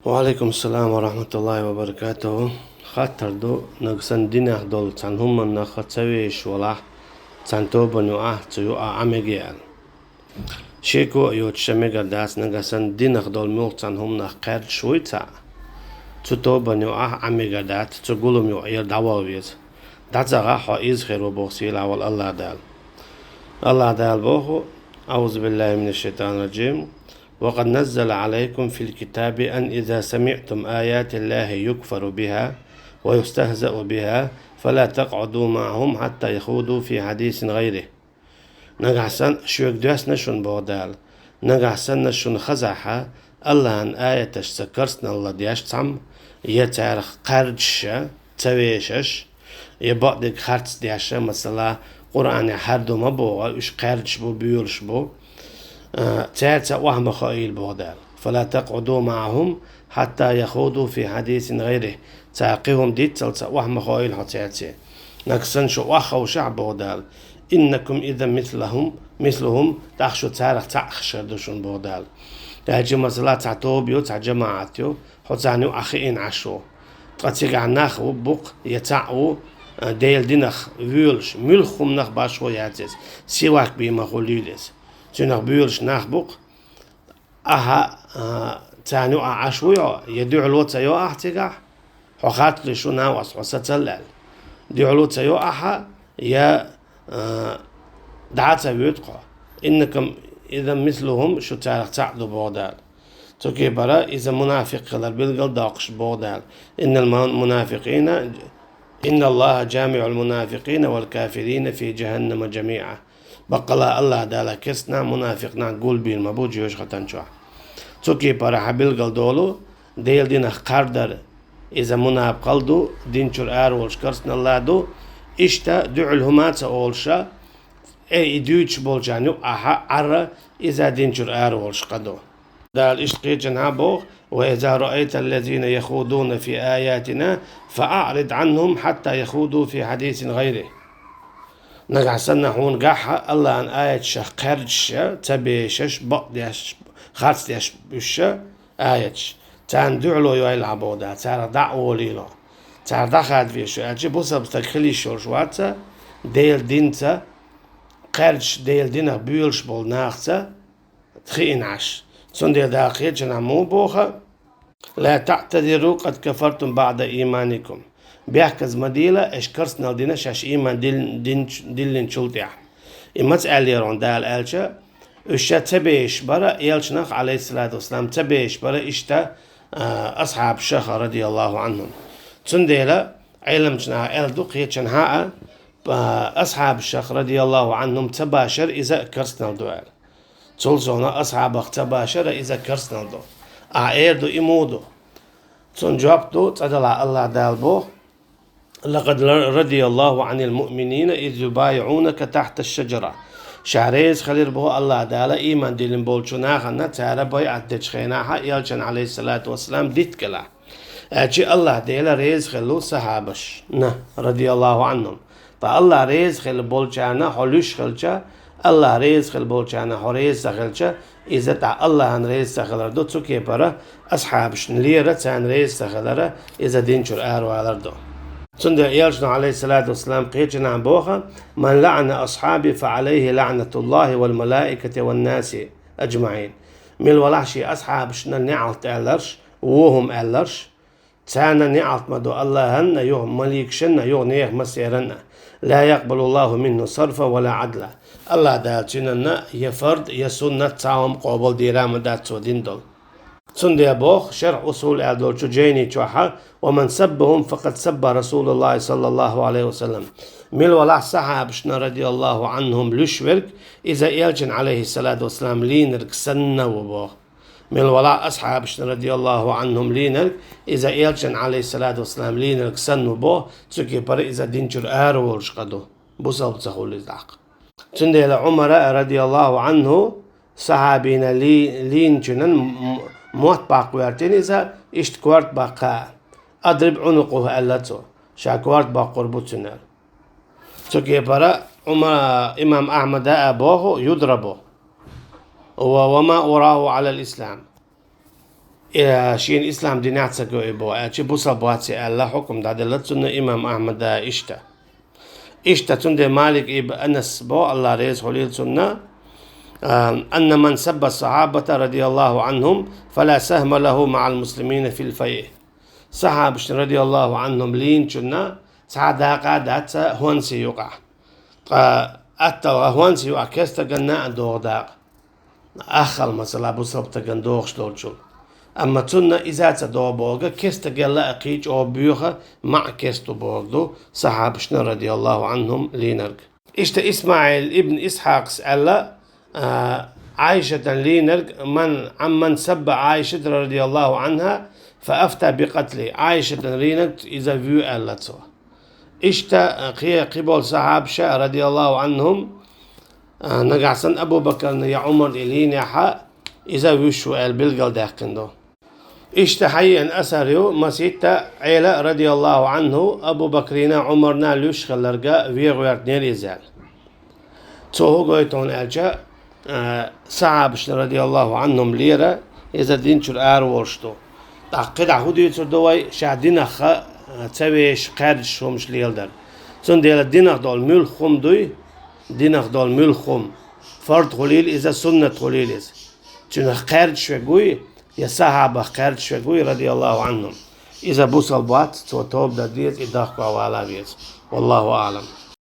وعليكم السلام ورحمة الله وبركاته. خاطر دو نغسن دينه دول تان هم نخطويش ولا تانتو بنو تيو عميجيال شيكو يوت شميجر داس نغسن دينه دول مول تان هم نخير شويتا تتو بنو عميجر دات تقولهم يو اير دعواويز داتزاغا حو إزخير وبوغسيلا والله دال الله دال بوخو. أعوذ بالله من الشيطان الرجيم. وقد نزل عليكم في الكتاب أن إذا سمعتم آيات الله يكفر بها ويستهزأ بها فلا تقعدوا معهم حتى يخوضوا في حديث غيره. نجحسن شوك داس نشون بودال نجحسن نشون خزحة الله أن آية سكرسنا الله دياش تام يتعرخ قرش تويشش يبقدك خرس دياش مثلا قرآن حردو مبوغ وش قرش بو بيولش بو تاتا وهم خائل بودال فلا تقعدوا معهم حتى يخوضوا في حديث غيره تاقيهم ديت تلتا وهم خائل حتاتي نكسن شو واخو شعب بودال إنكم إذا مثلهم تخشوا تارخ تأخشر دوشون بودال تاجي مثلا تعتوبيو تعجماعتيو حتانيو أخيين عشو قاتيق عناخ وبوق يتعو ديل دينخ ويلش ملخم نخ باشو ياتيز سيواك بيما خليليز تنخ بيولش نخبق أها تانيو عشويو يدعو الوتا يو أحتقح حقات لشو ناوس وستلال دعو الوتا يو أحا يا دعاتا بيتقع إنكم إذا مثلهم شو تاريخ تعدو بودال توكي برا إذا منافق قلر بالقل داقش بودال إن المنافقين إن الله جامع المنافقين والكافرين في جهنم جميعا بقلا الله دالا كسنا منافقنا قول بير مبوج يوش ختن شو توكي برا حبيل قل دولو ديل دينا قردر إذا منافق قلدو دين شر أرولش كرسنا الله دو إشتا دعو الهمات أولشا أي دوش بولجانيو أها عرى إذا دين شر أرولش قدو دال إشتقي جنابوغ وإذا رأيت الذين يخوضون في آياتنا فأعرض عنهم حتى يخوضوا في حديث غيره. نقعسن هون قاحة الله أن آية شخ قرش تبيشش بقديش خارج ديش بش آية تان دعلو يلعبوا دا تار دعوة ليلو تار دخل في شو أجي بوسا بتخلي شوشواتا ديل دينتا قرش ديل دينا بيولش بول ناختا تخين عش سندي داخل جنامو بوخا لا تعتذروا قد كفرتم بعد إيمانكم بيحكز مديلة اشكرسنا دينا شاش إيمان دين شلتيح إمت أليرون دال ألشا اشتا تبيش برا يلشنخ عليه الصلاة والسلام تبيش برا اشتا أصحاب الشيخ رضي الله عنهم سنديلا علمتنا ألدو قيتشنها أصحاب الشيخ رضي الله عنهم تباشر إذا كرسنا دوال تلزونا أصحاب تباشر إذا كرسنا دو أعيردو إمودو تنجابتو تدلع الله دالبو لقد رضي الله عن المؤمنين إذ يبايعونك تحت الشجرة شعريز خلير بو الله دالا إيمان ديلن بولشناها نتارا بيعت دجخيناها يالجن عليه الصلاة والسلام ديتكلا أجي الله ديلا ريز خلو صحابش رضي الله عنهم فالله ريز خل بولشانا حلوش خلشا الله ريز خل بولشانا حريز خلشا إذا تع الله عن ريز خلر دو تسوكي برا أصحابش نليرة عن ريز خلره إذا دينشر أهرو على دو سند يالشنا عليه الصلاة والسلام قيتنا عن بوخا من لعن أصحابي فعليه لعنة الله والملائكة والناس أجمعين من الولحشي أصحابشنا نعلت ألرش وهم ألرش تانا نعلت مدو الله هن يوه مليكشنا يوه نيه مسيرنا لا يقبل الله منه صرفا ولا عدلا الله دالتنا يفرد يسنة تاهم قبل ديرام داتو ديندول سندي بوخ شرح أصول أدور جيني تشوحا ومن سبهم فقد سب رسول الله صلى الله عليه وسلم مل ولا صحابشنا رضي الله عنهم لشورك إذا يلجن عليه الصلاة والسلام لينرك سنة وبوخ مل ولا أصحابشنا رضي الله عنهم لينرك إذا يلجن عليه الصلاة والسلام لينرك سنة وبوخ تسكي بر إذا دينجر أرولش قدو بوصل بتخول الزعق سندي عمر رضي الله عنه صحابينا لينجنن موت باقوارتين إذا اشتكوارت باقا أضرب عنقه ألتو شاكوارت باقربوتنا تكي برا إمام أحمد أبوه يضربه وما أراه على الإسلام شين إسلام دينات سجوا إبوا أشي بوصل بواتي الله حكم ده دلتنا إمام أحمد إشتا تندي مالك إب أنس بو الله ريز حليل سنة أن من سب الصحابة رضي الله عنهم فلا سهم له مع المسلمين في الفيء صحابة رضي الله عنهم لين شنا سعدا قادات هون سيوقع أتى هون سيوقع كست جنا دور أخل مثلا بوصل تجن دوغش دولشون أما تنا إذا تدور بورجا كست جلا أقيج أو بيوخا مع كستو بوردو صحابة رضي الله عنهم لينرج إشت إسماعيل ابن إسحاق سأل عائشة لينرج من سب عائشة رضي الله عنها فأفتى بقتله عائشة لينرج إذا فيو ألتو إشت قبل صحابة رضي الله عنهم نقعسن أبو بكر يا عمر إلين يا حق إذا وشو البلغل داقندو اشتحي أن أسريو مسيطة عيلة رضي الله عنه أبو بكرنا عمرنا لوش خلرقا ويغويرت نير إزال توهو قويتون ألجا صحابش رضي الله عنهم ليرة إذا دين شر ورشتو تقيد عهودي يتر دواي شا دينخ تسويش قادش همش ليلدر سن ديلا دينخ دول ملخم دوي دينخ دول ملخم فرد خليل إذا سنة خليل إذا چون قرد شوي يا صحابة قرد شوي رضي الله عنهم إذا بوصل بات تو توب دا ديت إداخ والله أعلم